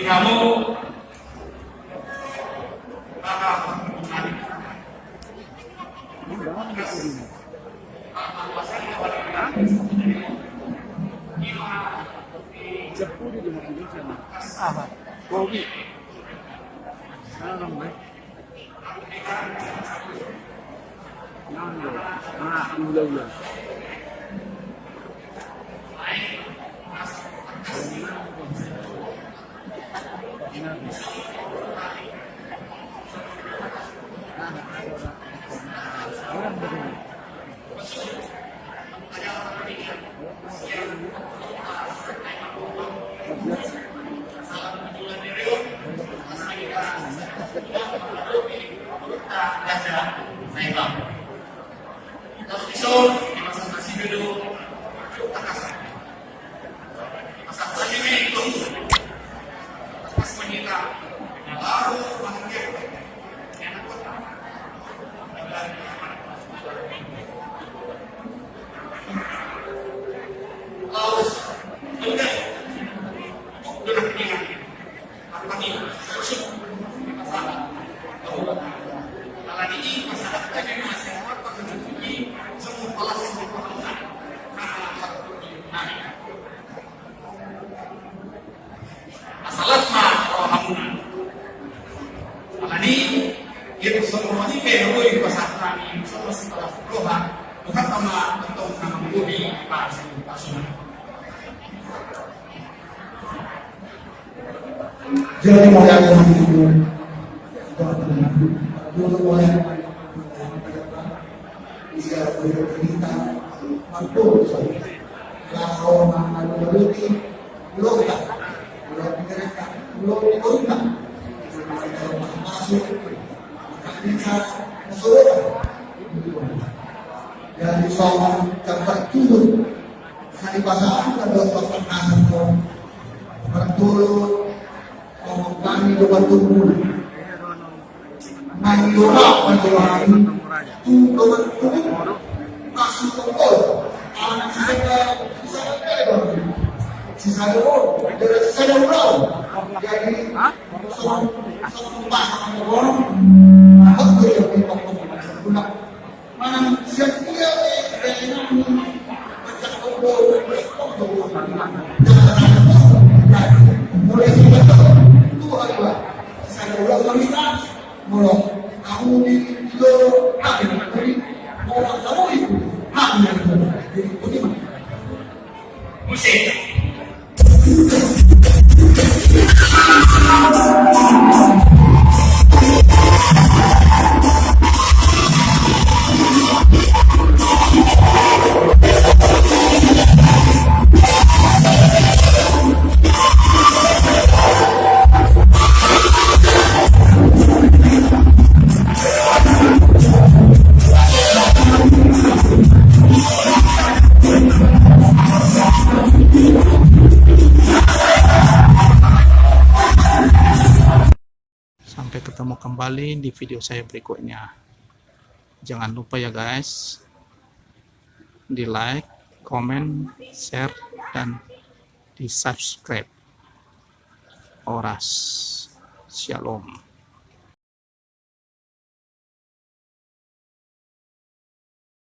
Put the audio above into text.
kamu Apa? Kopi. Salam, Bang. Udah. Jadi mulai itu dulu mulai bisa bercerita mampu kalau mengalami belum dikatakan belum masuk bisa masuk dari soal tertentu hari pasangan dan pertengahan berturut kami bertumbuh manjurah manjurah tu bertumbuh kasih tokol anak saya sisa dulu dari saya dulu jadi sempat orang aku yang berpikir mana siapa yang macam mulai saya ulang wanita mulai kamu itu apa dari orang kamu itu hanya jadi bagaimana musik Sampai ketemu kembali di video saya berikutnya. Jangan lupa ya guys, di like, komen, share, dan di subscribe. Oras. Shalom.